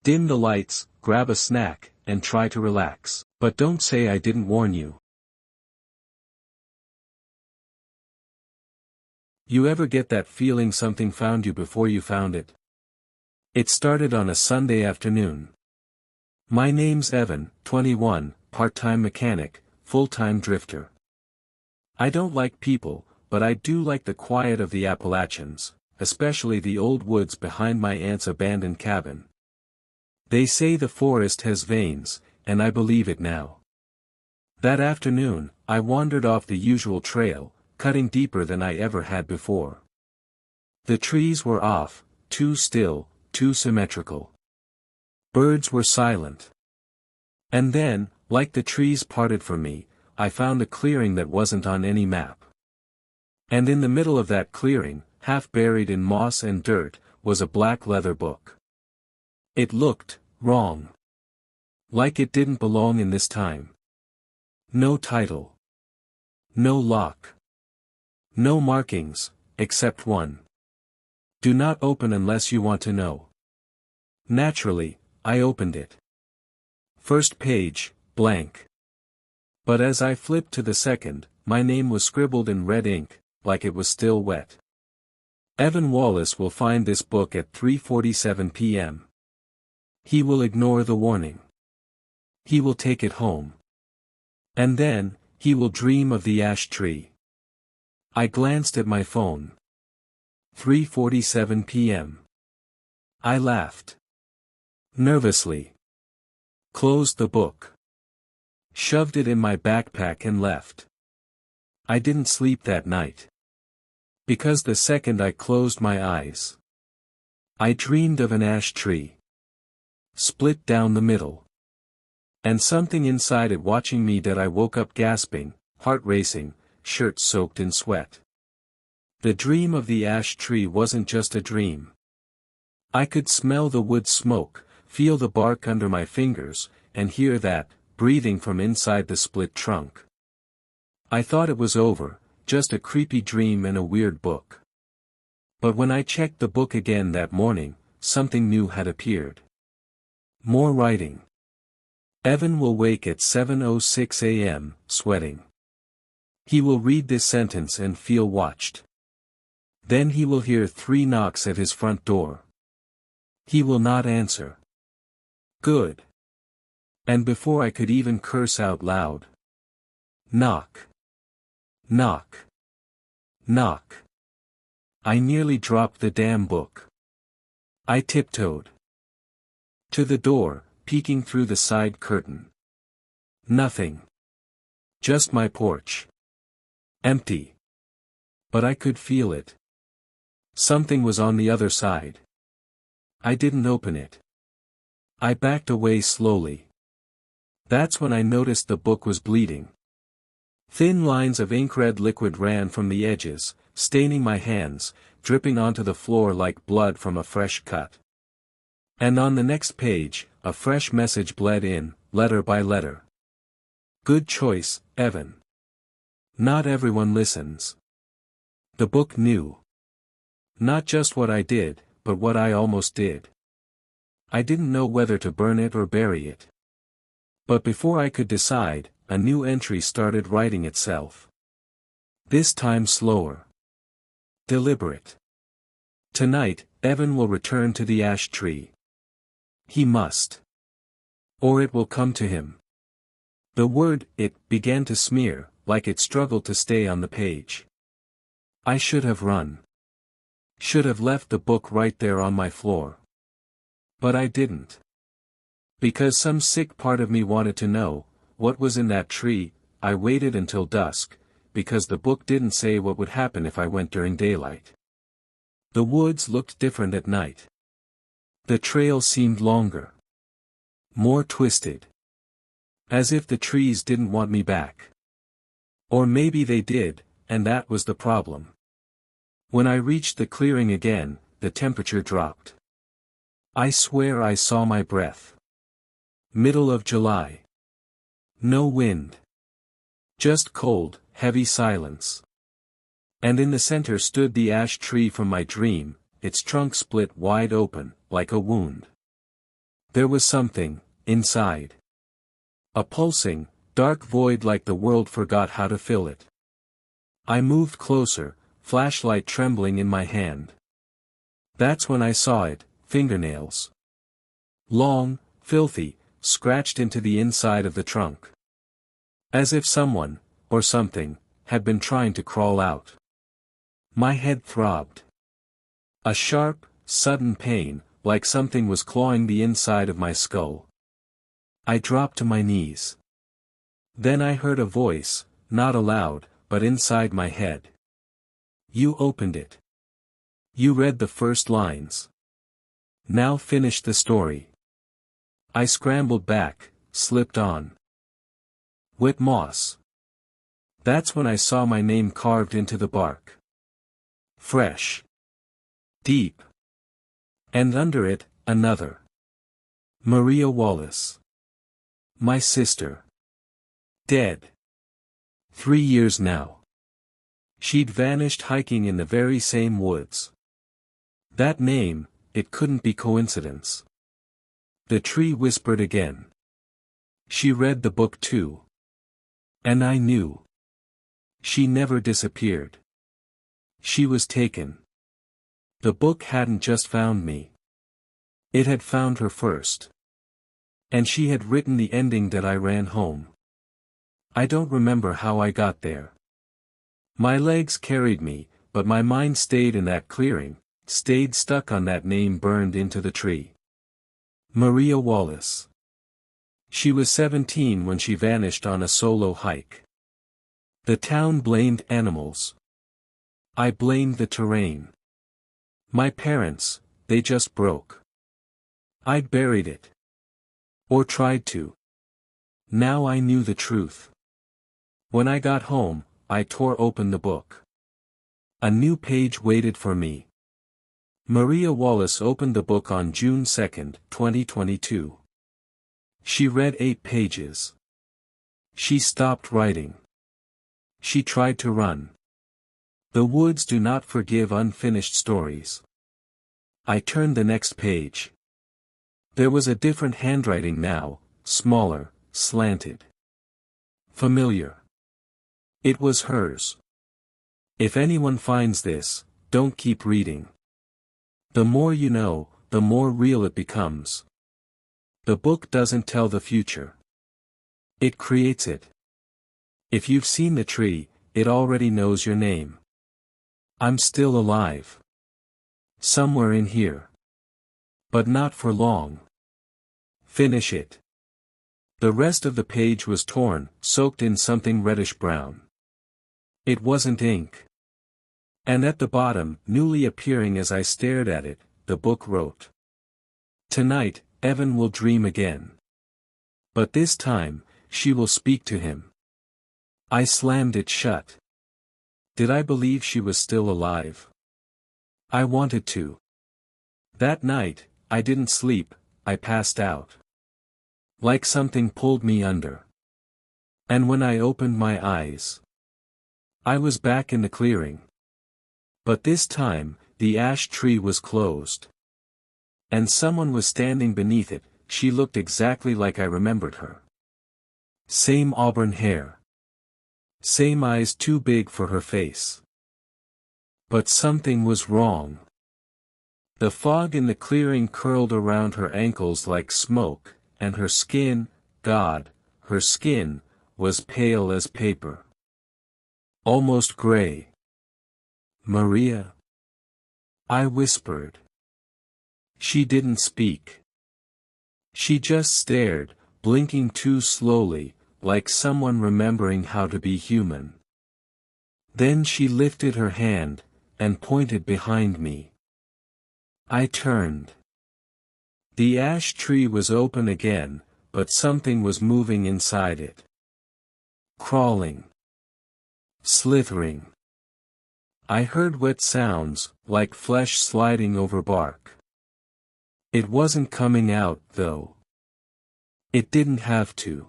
Dim the lights, grab a snack, and try to relax. But don't say I didn't warn you. You ever get that feeling something found you before you found it? It started on a Sunday afternoon. My name's Evan, 21, part-time mechanic, full-time drifter. I don't like people, but I do like the quiet of the Appalachians, especially the old woods behind my aunt's abandoned cabin. They say the forest has veins, and I believe it now. That afternoon, I wandered off the usual trail, cutting deeper than I ever had before. The trees were off, too still, too symmetrical. Birds were silent. And then, like the trees parted from me, I found a clearing that wasn't on any map. And in the middle of that clearing, half buried in moss and dirt, was a black leather book. It looked wrong. Like it didn't belong in this time. No title. No lock. No markings, except one. Do not open unless you want to know. Naturally, I opened it. First page, blank. But as I flipped to the second, my name was scribbled in red ink, like it was still wet. Evan Wallace will find this book at 3:47 p.m. He will ignore the warning. He will take it home. And then, he will dream of the ash tree. I glanced at my phone. 3:47 p.m. I laughed. Nervously. Closed the book. Shoved it in my backpack and left. I didn't sleep that night. Because the second I closed my eyes, I dreamed of an ash tree. Split down the middle. And something inside it watching me that I woke up gasping, heart racing, shirt soaked in sweat. The dream of the ash tree wasn't just a dream. I could smell the wood smoke, feel the bark under my fingers, and hear that, breathing from inside the split trunk. I thought it was over, just a creepy dream and a weird book. But when I checked the book again that morning, something new had appeared. More writing. Evan will wake at 7:06 a.m., sweating. He will read this sentence and feel watched. Then he will hear 3 knocks at his front door. He will not answer. Good. And before I could even curse out loud. Knock. Knock. Knock. I nearly dropped the damn book. I tiptoed to the door, peeking through the side curtain. Nothing. Just my porch. Empty. But I could feel it. Something was on the other side. I didn't open it. I backed away slowly. That's when I noticed the book was bleeding. Thin lines of ink-red liquid ran from the edges, staining my hands, dripping onto the floor like blood from a fresh cut. And on the next page, a fresh message bled in, letter by letter. Good choice, Evan. Not everyone listens. The book knew. Not just what I did, but what I almost did. I didn't know whether to burn it or bury it. But before I could decide, a new entry started writing itself. This time slower. Deliberate. Tonight, Evan will return to the ash tree. He must. Or it will come to him. The word "it" began to smear, like it struggled to stay on the page. I should have run. Should have left the book right there on my floor. But I didn't. Because some sick part of me wanted to know what was in that tree. I waited until dusk, because the book didn't say what would happen if I went during daylight. The woods looked different at night. The trail seemed longer. More twisted. As if the trees didn't want me back. Or maybe they did, and that was the problem. When I reached the clearing again, the temperature dropped. I swear I saw my breath. Middle of July. No wind. Just cold, heavy silence. And in the center stood the ash tree from my dream, its trunk split wide open, like a wound. There was something, inside. A pulsing, dark void like the world forgot how to fill it. I moved closer, flashlight trembling in my hand. That's when I saw it, fingernails. Long, filthy, scratched into the inside of the trunk. As if someone, or something, had been trying to crawl out. My head throbbed. A sharp, sudden pain, like something was clawing the inside of my skull. I dropped to my knees. Then I heard a voice, not aloud, but inside my head. You opened it. You read the first lines. Now finish the story. I scrambled back, slipped on. Wet moss. That's when I saw my name carved into the bark. Fresh. Deep. And under it, another. Maria Wallace. My sister. Dead. 3 years now. She'd vanished hiking in the very same woods. That name, it couldn't be coincidence. The tree whispered again. She read the book too. And I knew. She never disappeared. She was taken. The book hadn't just found me. It had found her first. And she had written the ending that I ran home. I don't remember how I got there. My legs carried me, but my mind stayed in that clearing, stayed stuck on that name burned into the tree. Maria Wallace. She was 17 when she vanished on a solo hike. The town blamed animals. I blamed the terrain. My parents, they just broke. I'd buried it. Or tried to. Now I knew the truth. When I got home, I tore open the book. A new page waited for me. Maria Wallace opened the book on June 2, 2022. She read 8 pages. She stopped writing. She tried to run. The woods do not forgive unfinished stories. I turned the next page. There was a different handwriting now, smaller, slanted. Familiar. It was hers. If anyone finds this, don't keep reading. The more you know, the more real it becomes. The book doesn't tell the future. It creates it. If you've seen the tree, it already knows your name. I'm still alive. Somewhere in here. But not for long. Finish it. The rest of the page was torn, soaked in something reddish-brown. It wasn't ink. And at the bottom, newly appearing as I stared at it, the book wrote. Tonight, Evan will dream again. But this time, she will speak to him. I slammed it shut. Did I believe she was still alive? I wanted to. That night, I didn't sleep, I passed out. Like something pulled me under. And when I opened my eyes, I was back in the clearing. But this time, the ash tree was closed. And someone was standing beneath it. She looked exactly like I remembered her. Same auburn hair. Same eyes too big for her face. But something was wrong. The fog in the clearing curled around her ankles like smoke, and her skin, God, her skin, was pale as paper. Almost gray. Maria? I whispered. She didn't speak. She just stared, blinking too slowly, like someone remembering how to be human. Then she lifted her hand, and pointed behind me. I turned. The ash tree was open again, but something was moving inside it. Crawling. Slithering. I heard wet sounds, like flesh sliding over bark. It wasn't coming out, though. It didn't have to.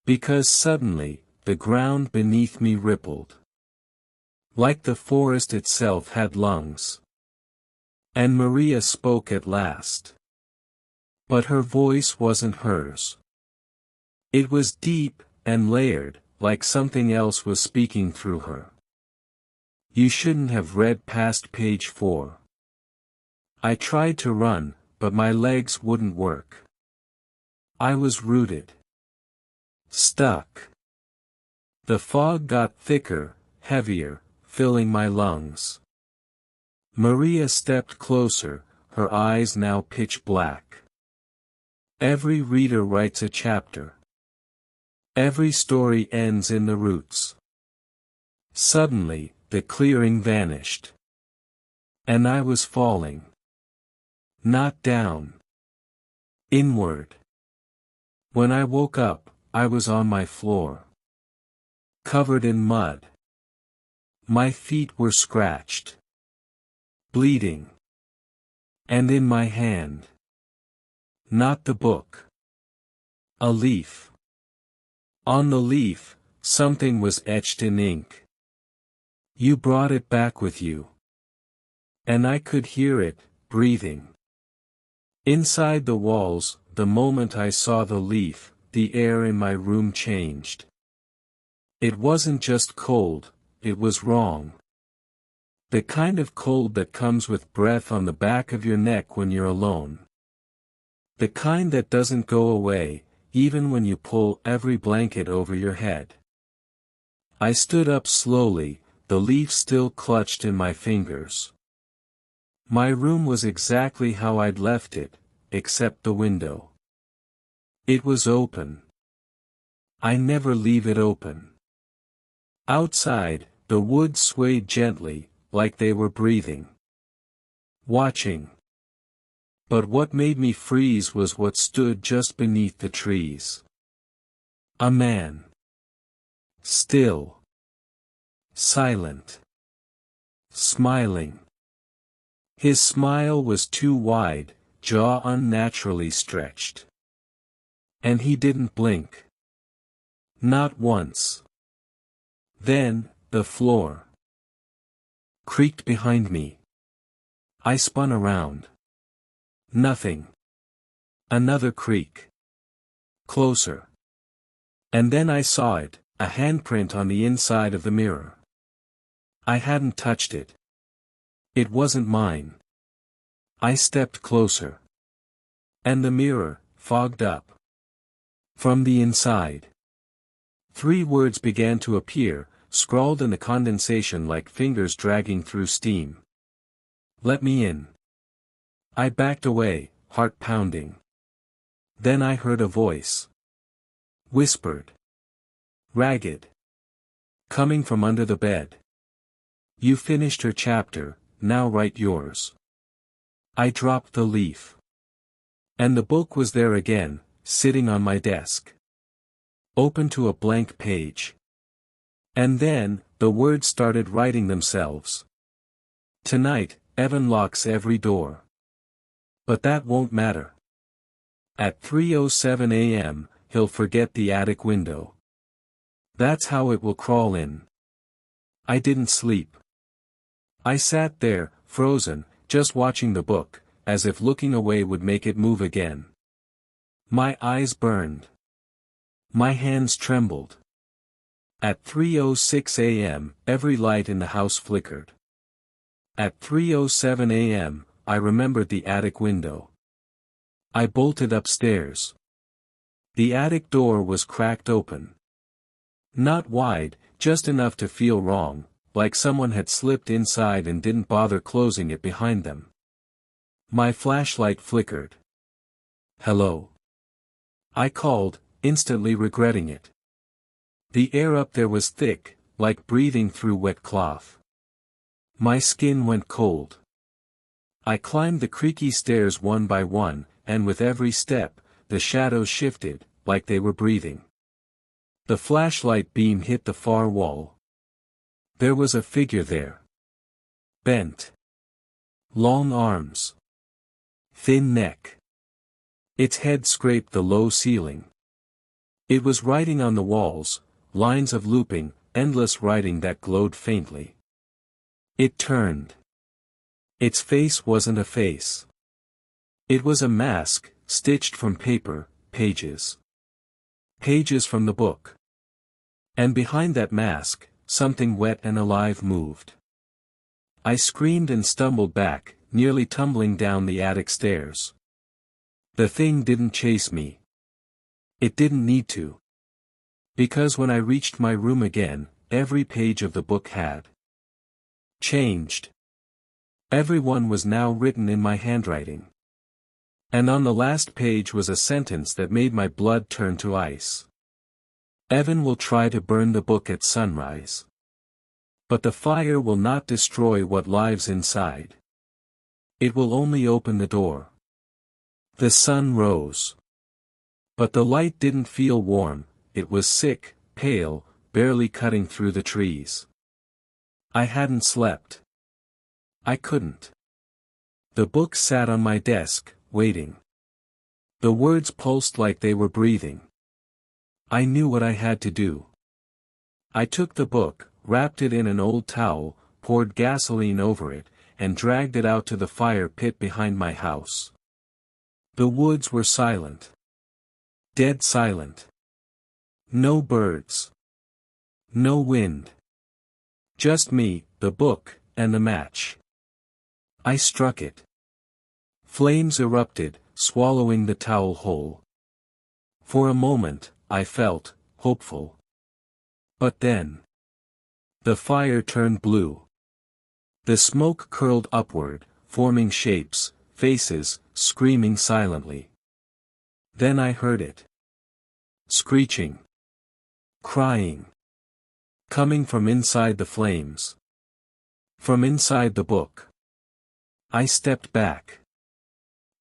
Because suddenly, the ground beneath me rippled. Like the forest itself had lungs. And Maria spoke at last. But her voice wasn't hers. It was deep and layered, like something else was speaking through her. You shouldn't have read past page 4. I tried to run, but my legs wouldn't work. I was rooted. Stuck. The fog got thicker, heavier, filling my lungs. Maria stepped closer, her eyes now pitch black. Every reader writes a chapter. Every story ends in the roots. Suddenly, the clearing vanished. And I was falling. Not down. Inward. When I woke up, I was on my floor. Covered in mud. My feet were scratched. Bleeding. And in my hand. Not the book. A leaf. On the leaf, something was etched in ink. You brought it back with you. And I could hear it, breathing. Inside the walls, the moment I saw the leaf, the air in my room changed. It wasn't just cold, it was wrong. The kind of cold that comes with breath on the back of your neck when you're alone. The kind that doesn't go away, even when you pull every blanket over your head. I stood up slowly, the leaf still clutched in my fingers. My room was exactly how I'd left it, except the window. It was open. I never leave it open. Outside, the woods swayed gently, like they were breathing. Watching. But what made me freeze was what stood just beneath the trees. A man. Still. Silent. Smiling. His smile was too wide, jaw unnaturally stretched. And he didn't blink. Not once. Then, the floor creaked behind me. I spun around. Nothing. Another creak. Closer. And then I saw it, a handprint on the inside of the mirror. I hadn't touched it. It wasn't mine. I stepped closer. And the mirror, fogged up. From the inside. 3 words began to appear, scrawled in the condensation like fingers dragging through steam. Let me in. I backed away, heart pounding. Then I heard a voice. Whispered. Ragged. Coming from under the bed. You finished her chapter, now write yours. I dropped the leaf. And the book was there again, sitting on my desk. Open to a blank page. And then, the words started writing themselves. Tonight, Evan locks every door. But that won't matter. At 3:07 a.m., he'll forget the attic window. That's how it will crawl in. I didn't sleep. I sat there, frozen, just watching the book, as if looking away would make it move again. My eyes burned. My hands trembled. At 3:06 a.m., every light in the house flickered. At 3:07 a.m., I remembered the attic window. I bolted upstairs. The attic door was cracked open. Not wide, just enough to feel wrong, like someone had slipped inside and didn't bother closing it behind them. My flashlight flickered. Hello. I called, instantly regretting it. The air up there was thick, like breathing through wet cloth. My skin went cold. I climbed the creaky stairs one by one, and with every step, the shadows shifted, like they were breathing. The flashlight beam hit the far wall. There was a figure there. Bent. Long arms. Thin neck. Its head scraped the low ceiling. It was writing on the walls, lines of looping, endless writing that glowed faintly. It turned. Its face wasn't a face. It was a mask, stitched from paper, pages. Pages from the book. And behind that mask, something wet and alive moved. I screamed and stumbled back, nearly tumbling down the attic stairs. The thing didn't chase me. It didn't need to. Because when I reached my room again, every page of the book had changed. Every one was now written in my handwriting. And on the last page was a sentence that made my blood turn to ice. Evan will try to burn the book at sunrise. But the fire will not destroy what lies inside. It will only open the door. The sun rose. But the light didn't feel warm, it was sick, pale, barely cutting through the trees. I hadn't slept. I couldn't. The book sat on my desk, waiting. The words pulsed like they were breathing. I knew what I had to do. I took the book, wrapped it in an old towel, poured gasoline over it, and dragged it out to the fire pit behind my house. The woods were silent. Dead silent. No birds. No wind. Just me, the book, and the match. I struck it. Flames erupted, swallowing the towel whole. For a moment, I felt hopeful. But then, the fire turned blue. The smoke curled upward, forming shapes, faces, screaming silently. Then I heard it. Screeching. Crying. Coming from inside the flames. From inside the book. I stepped back.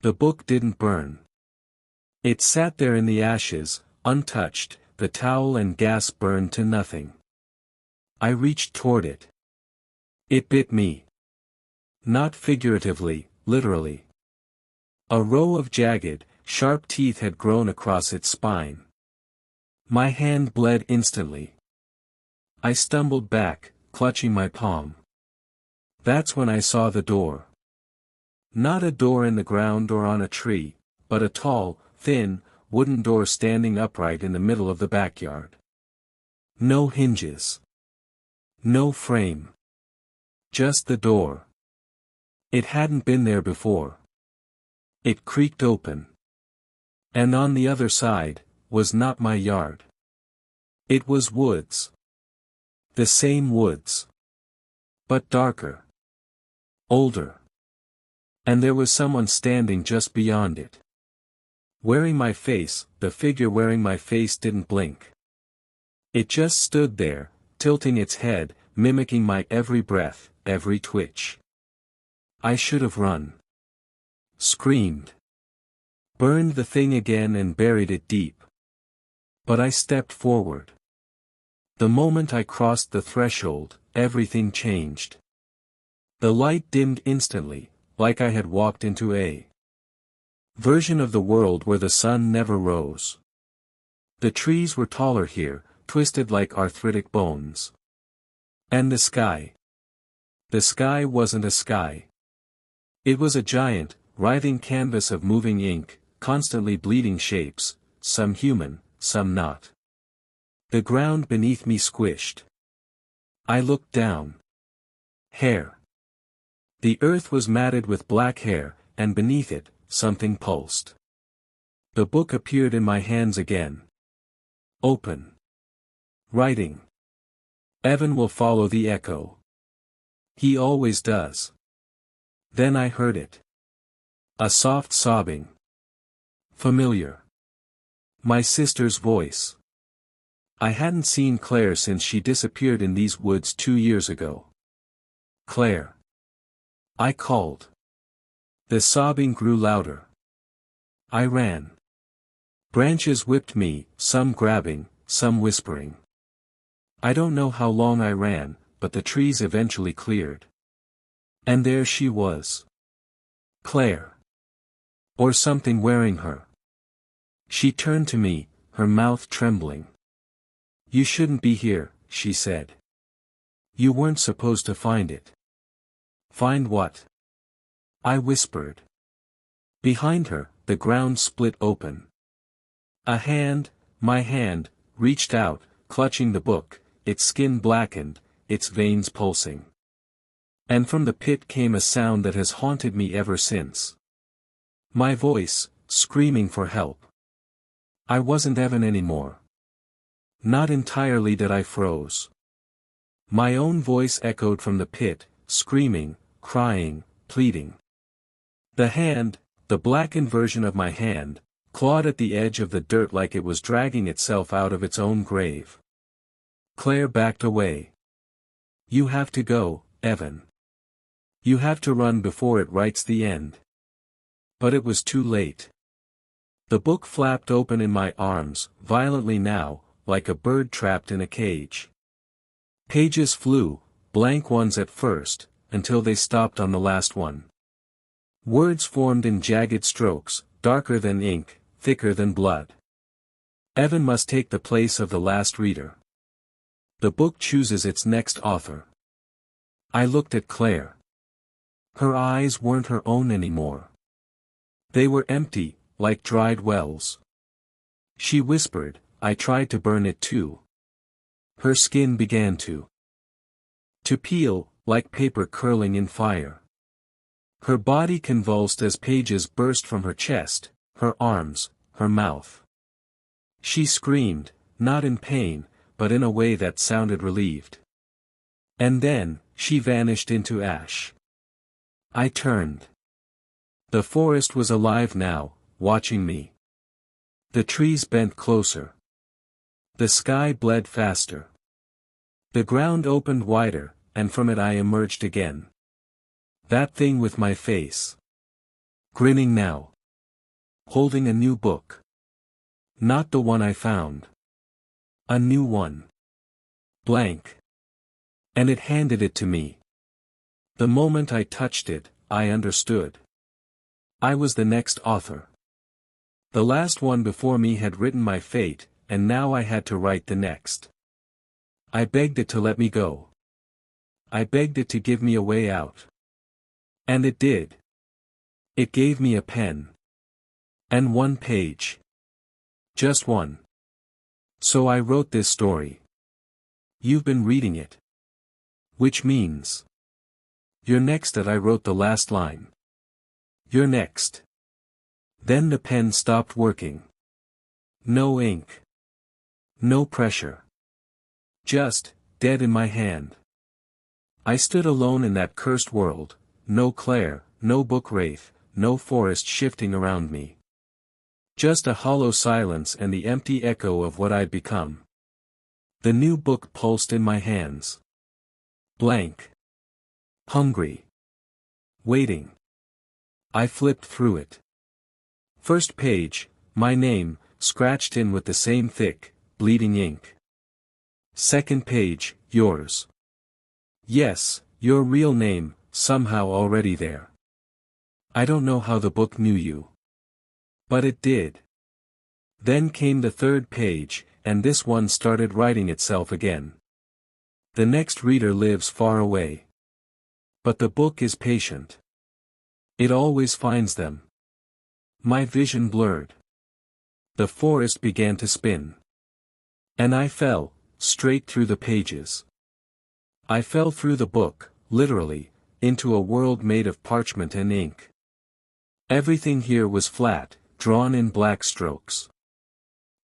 The book didn't burn. It sat there in the ashes, untouched, the towel and gas burned to nothing. I reached toward it. It bit me. Not figuratively, literally. A row of jagged, sharp teeth had grown across its spine. My hand bled instantly. I stumbled back, clutching my palm. That's when I saw the door. Not a door in the ground or on a tree, but a tall, thin, wooden door standing upright in the middle of the backyard. No hinges. No frame. Just the door. It hadn't been there before. It creaked open. And on the other side, was not my yard. It was woods. The same woods. But darker. Older. And there was someone standing just beyond it. Wearing my face, the figure wearing my face didn't blink. It just stood there, tilting its head, mimicking my every breath, every twitch. I should have run. Screamed. Burned the thing again and buried it deep. But I stepped forward. The moment I crossed the threshold, everything changed. The light dimmed instantly, like I had walked into a version of the world where the sun never rose. The trees were taller here, twisted like arthritic bones. And the sky. The sky wasn't a sky. It was a giant, writhing canvas of moving ink, constantly bleeding shapes, some human, some not. The ground beneath me squished. I looked down. Hair. The earth was matted with black hair, and beneath it, something pulsed. The book appeared in my hands again. Open. Writing. Evan will follow the echo. He always does. Then I heard it. A soft sobbing. Familiar. My sister's voice. I hadn't seen Claire since she disappeared in these woods 2 years ago. Claire. I called. The sobbing grew louder. I ran. Branches whipped me, some grabbing, some whispering. I don't know how long I ran, but the trees eventually cleared. And there she was. Claire. Or something wearing her. She turned to me, her mouth trembling. You shouldn't be here, she said. You weren't supposed to find it. Find what? I whispered. Behind her, the ground split open. A hand, my hand, reached out, clutching the book, its skin blackened, its veins pulsing. And from the pit came a sound that has haunted me ever since. My voice, screaming for help. I wasn't Evan anymore. Not entirely that I froze. My own voice echoed from the pit, screaming, crying, pleading. The hand, the blackened version of my hand, clawed at the edge of the dirt like it was dragging itself out of its own grave. Claire backed away. You have to go, Evan. You have to run before it writes the end. But it was too late. The book flapped open in my arms, violently now, like a bird trapped in a cage. Pages flew, blank ones at first, until they stopped on the last one. Words formed in jagged strokes, darker than ink, thicker than blood. Evan must take the place of the last reader. The book chooses its next author. I looked at Claire. Her eyes weren't her own anymore. They were empty, like dried wells. She whispered, I tried to burn it too. Her skin began to peel, like paper curling in fire. Her body convulsed as pages burst from her chest, her arms, her mouth. She screamed, not in pain, but in a way that sounded relieved. And then, she vanished into ash. I turned. The forest was alive now, watching me. The trees bent closer. The sky bled faster. The ground opened wider, and from it I emerged again. That thing with my face. Grinning now. Holding a new book. Not the one I found. A new one. Blank. And it handed it to me. The moment I touched it, I understood. I was the next author. The last one before me had written my fate, and now I had to write the next. I begged it to let me go. I begged it to give me a way out. And it did. It gave me a pen. And one page. Just one. So I wrote this story. You've been reading it. Which means. You're next. I wrote the last line. You're next. Then the pen stopped working. No ink. No pressure. Just, dead in my hand. I stood alone in that cursed world, no Claire, no book wraith, no forest shifting around me. Just a hollow silence and the empty echo of what I'd become. The new book pulsed in my hands. Blank. Hungry. Waiting. I flipped through it. First page, my name, scratched in with the same thick, bleeding ink. Second page, yours. Yes, your real name, somehow already there. I don't know how the book knew you. But it did. Then came the third page, and this one started writing itself again. The next reader lives far away. But the book is patient. It always finds them. My vision blurred. The forest began to spin. And I fell, straight through the pages. I fell through the book, literally, into a world made of parchment and ink. Everything here was flat, drawn in black strokes.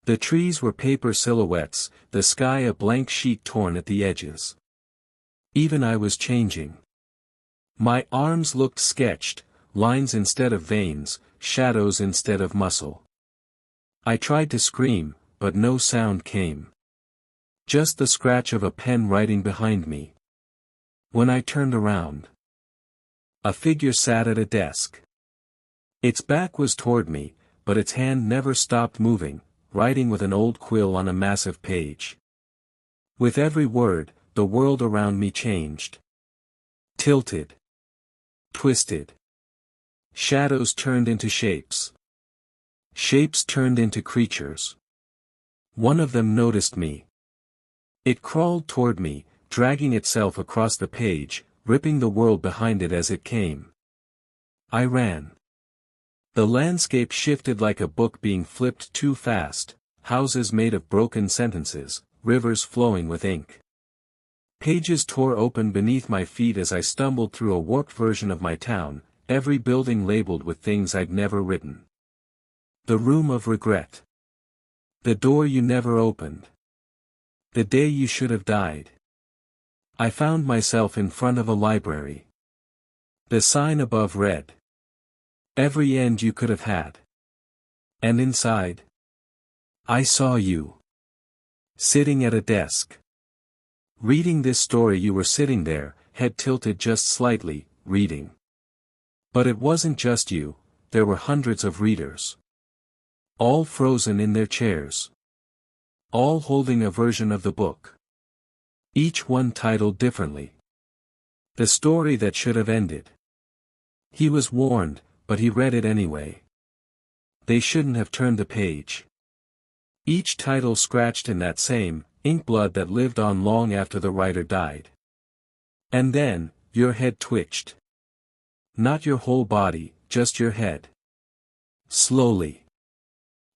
The trees were paper silhouettes, the sky a blank sheet torn at the edges. Even I was changing. My arms looked sketched, lines instead of veins, shadows instead of muscle. I tried to scream, but no sound came. Just the scratch of a pen writing behind me. When I turned around, a figure sat at a desk. Its back was toward me, but its hand never stopped moving, writing with an old quill on a massive page. With every word, the world around me changed. Tilted. Twisted. Shadows turned into shapes. Shapes turned into creatures. One of them noticed me. It crawled toward me, dragging itself across the page, ripping the world behind it as it came. I ran. The landscape shifted like a book being flipped too fast, houses made of broken sentences, rivers flowing with ink. Pages tore open beneath my feet as I stumbled through a warped version of my town, every building labeled with things I'd never written. The room of regret. The door you never opened. The day you should have died. I found myself in front of a library. The sign above read, "Every end you could have had." And inside, I saw you. Sitting at a desk. Reading this story. You were sitting there, head tilted just slightly, reading. But it wasn't just you, there were hundreds of readers. All frozen in their chairs. All holding a version of the book. Each one titled differently. The story that should have ended. He was warned, but he read it anyway. They shouldn't have turned the page. Each title scratched in that same ink blood that lived on long after the writer died. And then, your head twitched. Not your whole body, just your head. Slowly.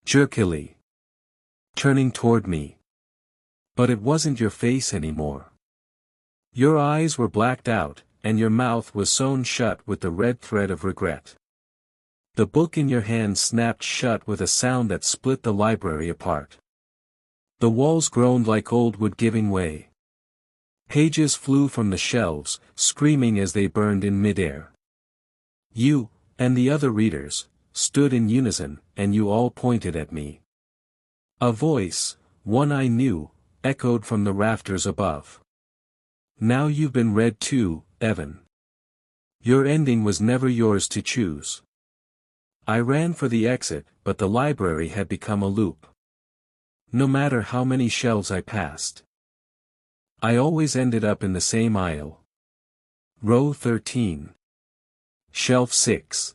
Jerkily. Turning toward me. But it wasn't your face anymore. Your eyes were blacked out, and your mouth was sewn shut with the red thread of regret. The book in your hand snapped shut with a sound that split the library apart. The walls groaned like old wood giving way. Pages flew from the shelves, screaming as they burned in midair. You, and the other readers, stood in unison, and you all pointed at me. A voice, one I knew, echoed from the rafters above. Now you've been read too, Evan. Your ending was never yours to choose. I ran for the exit, but the library had become a loop. No matter how many shelves I passed, I always ended up in the same aisle. Row 13. Shelf 6.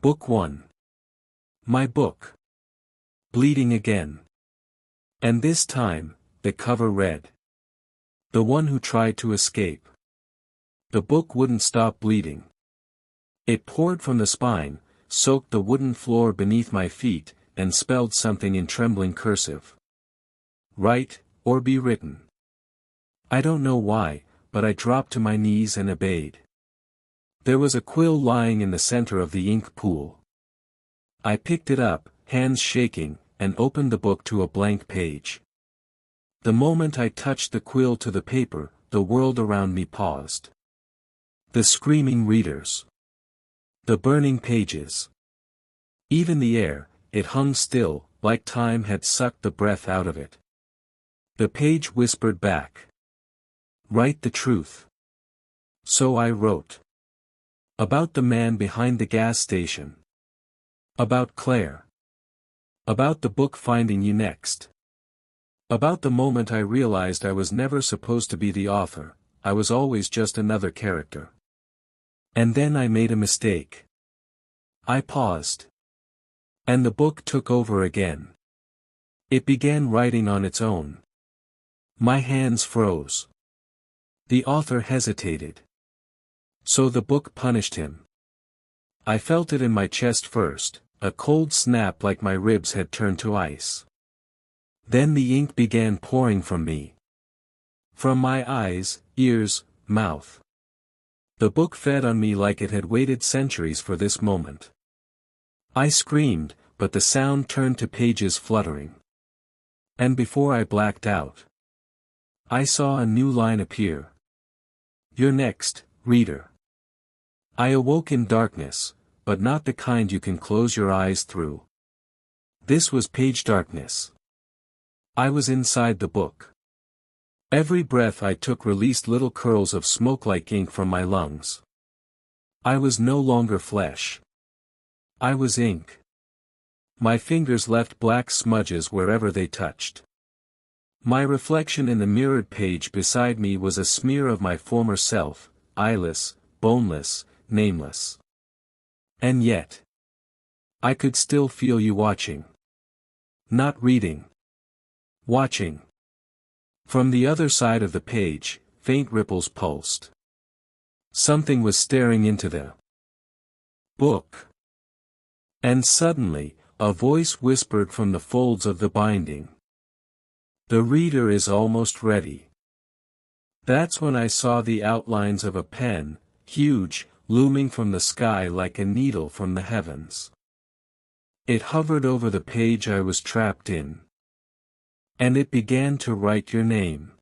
Book 1. My book. Bleeding again. And this time, the cover read, "The one who tried to escape." The book wouldn't stop bleeding. It poured from the spine, soaked the wooden floor beneath my feet, and spelled something in trembling cursive. Write, or be written. I don't know why, but I dropped to my knees and obeyed. There was a quill lying in the center of the ink pool. I picked it up, hands shaking, and opened the book to a blank page. The moment I touched the quill to the paper, the world around me paused. The screaming readers. The burning pages. Even the air, it hung still, like time had sucked the breath out of it. The page whispered back. Write the truth. So I wrote. About the man behind the gas station. About Claire. About the book finding you next. About the moment I realized I was never supposed to be the author, I was always just another character. And then I made a mistake. I paused. And the book took over again. It began writing on its own. My hands froze. The author hesitated. So the book punished him. I felt it in my chest first, a cold snap like my ribs had turned to ice. Then the ink began pouring from me. From my eyes, ears, mouth. The book fed on me like it had waited centuries for this moment. I screamed, but the sound turned to pages fluttering. And before I blacked out, I saw a new line appear. You're next, reader. I awoke in darkness, but not the kind you can close your eyes through. This was page darkness. I was inside the book. Every breath I took released little curls of smoke like ink from my lungs. I was no longer flesh. I was ink. My fingers left black smudges wherever they touched. My reflection in the mirrored page beside me was a smear of my former self, eyeless, boneless, nameless. And yet, I could still feel you watching. Not reading. Watching. From the other side of the page, faint ripples pulsed. Something was staring into the book. And suddenly, a voice whispered from the folds of the binding. The reader is almost ready. That's when I saw the outlines of a pen, huge, looming from the sky like a needle from the heavens. It hovered over the page I was trapped in. And it began to write your name.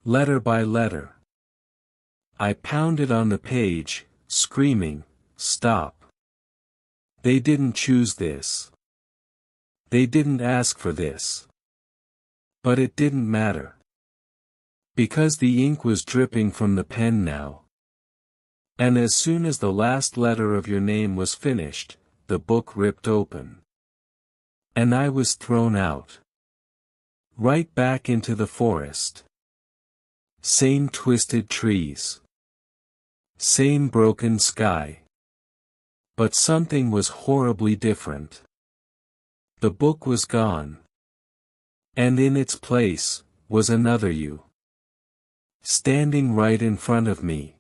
Letter by letter. I pounded on the page, screaming, "Stop. They didn't choose this. They didn't ask for this." But it didn't matter. Because the ink was dripping from the pen now. And as soon as the last letter of your name was finished, the book ripped open. And I was thrown out. Right back into the forest. Same twisted trees. Same broken sky. But something was horribly different. The book was gone. And in its place, was another you. Standing right in front of me.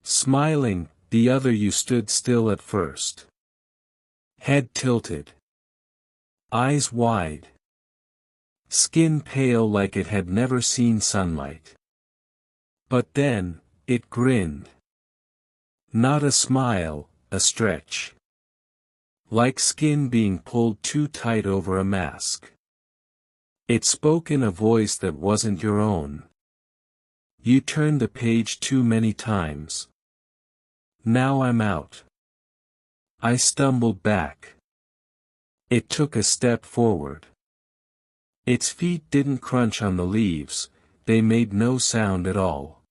Smiling, the other you stood still at first. Head tilted. Eyes wide. Skin pale like it had never seen sunlight. But then, it grinned. Not a smile, a stretch. Like skin being pulled too tight over a mask. It spoke in a voice that wasn't your own. You turned the page too many times. Now I'm out. I stumbled back. It took a step forward. Its feet didn't crunch on the leaves, they made no sound at all.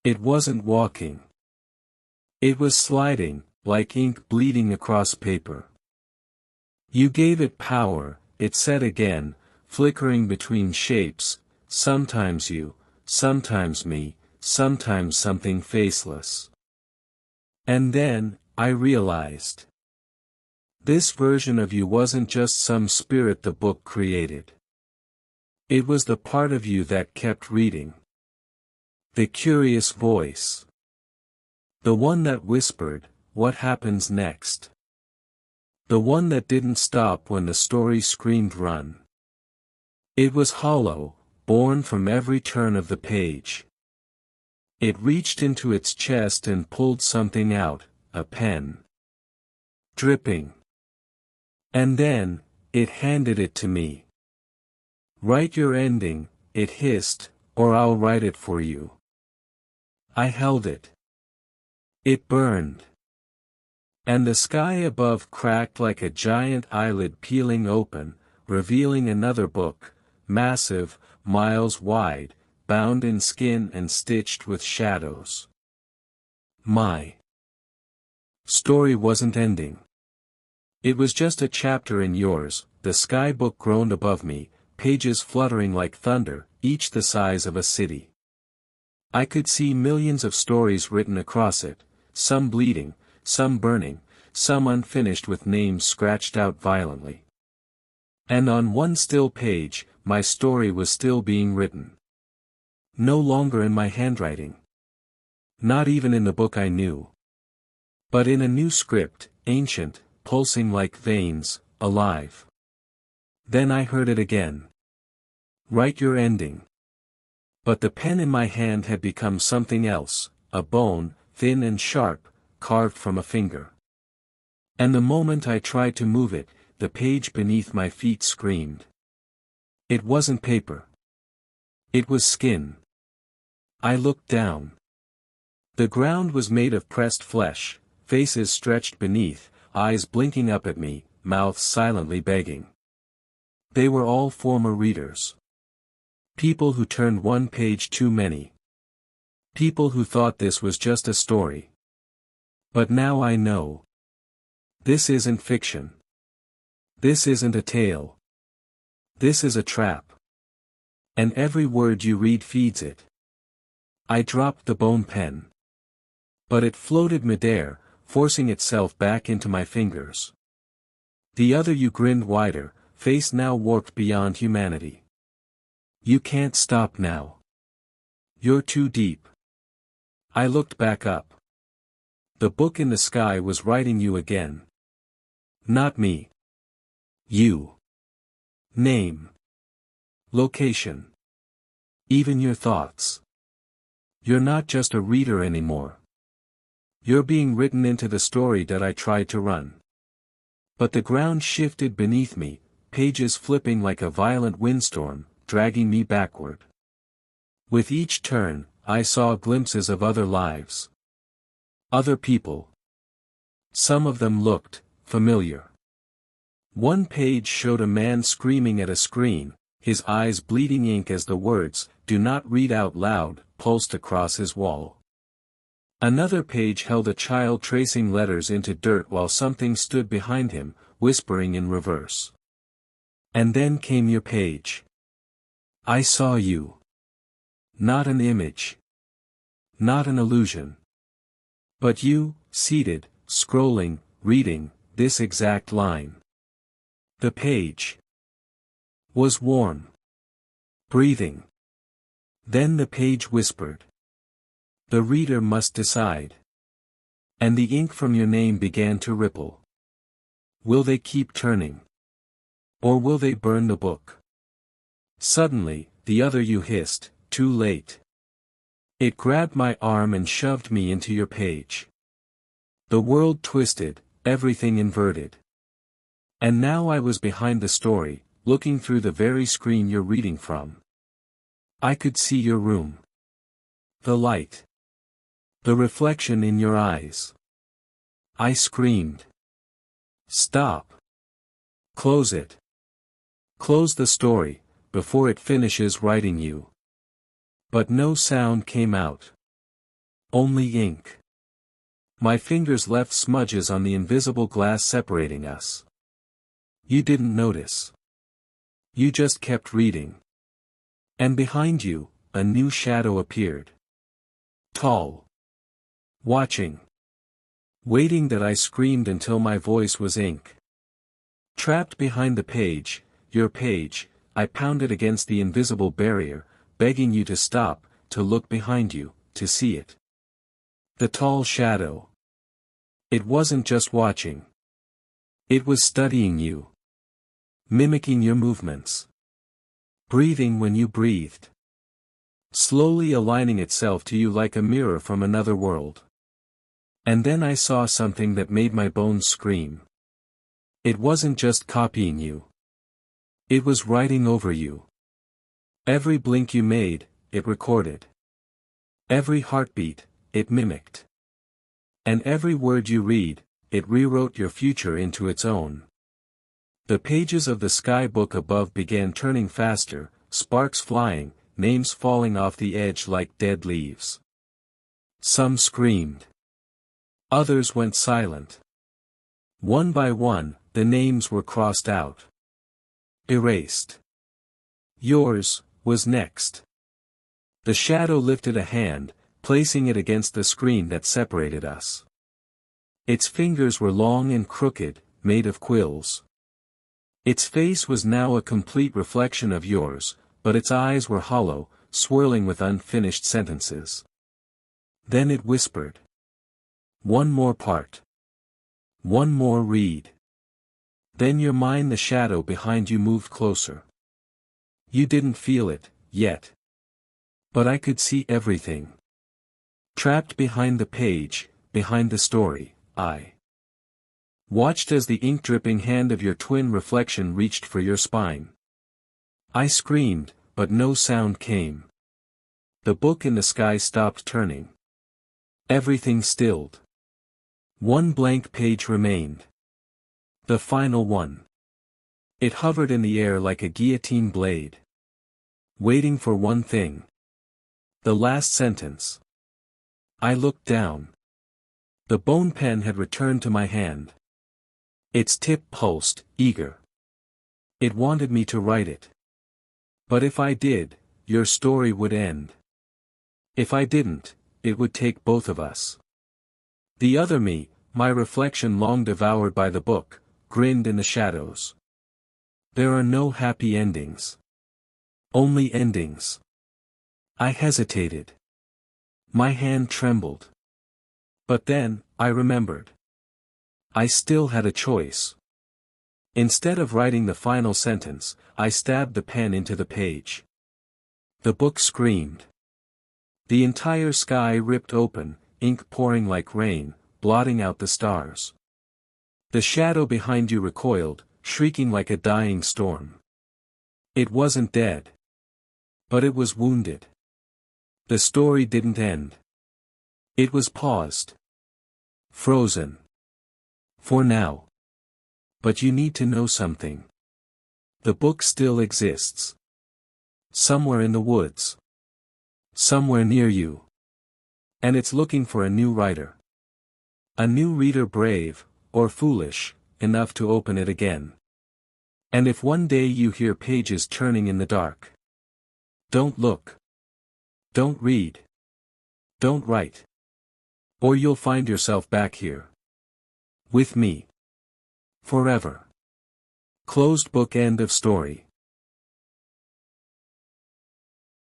It wasn't walking. It was sliding, like ink bleeding across paper. You gave it power, it said again, flickering between shapes, sometimes you, sometimes me, sometimes something faceless. And then, I realized. This version of you wasn't just some spirit the book created. It was the part of you that kept reading. The curious voice. The one that whispered, "What happens next?" The one that didn't stop when the story screamed run. It was hollow, born from every turn of the page. It reached into its chest and pulled something out, a pen. Dripping. And then, it handed it to me. "Write your ending," it hissed, "or I'll write it for you." I held it. It burned. And the sky above cracked like a giant eyelid peeling open, revealing another book, massive, miles wide, bound in skin and stitched with shadows. My story wasn't ending. It was just a chapter in yours. The sky book groaned above me, pages fluttering like thunder, each the size of a city. I could see millions of stories written across it, some bleeding, some burning, some unfinished with names scratched out violently. And on one still page, my story was still being written. No longer in my handwriting. Not even in the book I knew. But in a new script, ancient, pulsing like veins, alive. Then I heard it again. "Write your ending." But the pen in my hand had become something else, a bone, thin and sharp, carved from a finger. And the moment I tried to move it, the page beneath my feet screamed. It wasn't paper. It was skin. I looked down. The ground was made of pressed flesh, faces stretched beneath, eyes blinking up at me, mouths silently begging. They were all former readers. People who turned one page too many. People who thought this was just a story. But now I know. This isn't fiction. This isn't a tale. This is a trap. And every word you read feeds it. I dropped the bone pen. But it floated midair, forcing itself back into my fingers. The other you grinned wider, face now warped beyond humanity. You can't stop now. You're too deep. I looked back up. The book in the sky was writing you again. Not me. You. Name. Location. Even your thoughts. You're not just a reader anymore. You're being written into the story that I tried to run. But the ground shifted beneath me, pages flipping like a violent windstorm, dragging me backward. With each turn, I saw glimpses of other lives. Other people. Some of them looked familiar. One page showed a man screaming at a screen, his eyes bleeding ink as the words, "Do not read out loud," pulsed across his wall. Another page held a child tracing letters into dirt while something stood behind him, whispering in reverse. And then came your page. I saw you. Not an image. Not an illusion. But you, seated, scrolling, reading, this exact line. The page was warm. Breathing. Then the page whispered. The reader must decide. And the ink from your name began to ripple. Will they keep turning? Or will they burn the book? Suddenly, the other you hissed, too late. It grabbed my arm and shoved me into your page. The world twisted, everything inverted. And now I was behind the story, looking through the very screen you're reading from. I could see your room. The light. The reflection in your eyes. I screamed. Stop. Close it. Close the story, before it finishes writing you. But no sound came out. Only ink. My fingers left smudges on the invisible glass separating us. You didn't notice. You just kept reading. And behind you, a new shadow appeared. Tall. Watching. Waiting that I screamed until my voice was ink. Trapped behind the page, your page, I pounded against the invisible barrier, begging you to stop, to look behind you, to see it. The tall shadow. It wasn't just watching. It was studying you. Mimicking your movements. Breathing when you breathed. Slowly aligning itself to you like a mirror from another world. And then I saw something that made my bones scream. It wasn't just copying you. It was writing over you. Every blink you made, it recorded. Every heartbeat, it mimicked. And every word you read, it rewrote your future into its own. The pages of the sky book above began turning faster, sparks flying, names falling off the edge like dead leaves. Some screamed. Others went silent. One by one, the names were crossed out. Erased. Yours was next. The shadow lifted a hand, placing it against the screen that separated us. Its fingers were long and crooked, made of quills. Its face was now a complete reflection of yours, but its eyes were hollow, swirling with unfinished sentences. Then it whispered. One more part. One more read. Then your mind, the shadow behind you, moved closer. You didn't feel it, yet. But I could see everything. Trapped behind the page, behind the story, I watched as the ink-dripping hand of your twin reflection reached for your spine. I screamed, but no sound came. The book in the sky stopped turning. Everything stilled. One blank page remained. The final one. It hovered in the air like a guillotine blade. Waiting for one thing. The last sentence. I looked down. The bone pen had returned to my hand. Its tip pulsed, eager. It wanted me to write it. But if I did, your story would end. If I didn't, it would take both of us. The other me, my reflection long devoured by the book, grinned in the shadows. There are no happy endings. Only endings. I hesitated. My hand trembled. But then, I remembered. I still had a choice. Instead of writing the final sentence, I stabbed the pen into the page. The book screamed. The entire sky ripped open, ink pouring like rain, blotting out the stars. The shadow behind you recoiled, shrieking like a dying storm. It wasn't dead. But it was wounded. The story didn't end. It was paused. Frozen. For now. But you need to know something. The book still exists. Somewhere in the woods. Somewhere near you. And it's looking for a new writer. A new reader brave, or foolish, enough to open it again. And if one day you hear pages turning in the dark, don't look. Don't read. Don't write. Or you'll find yourself back here. With me. Forever. Closed book. End of story.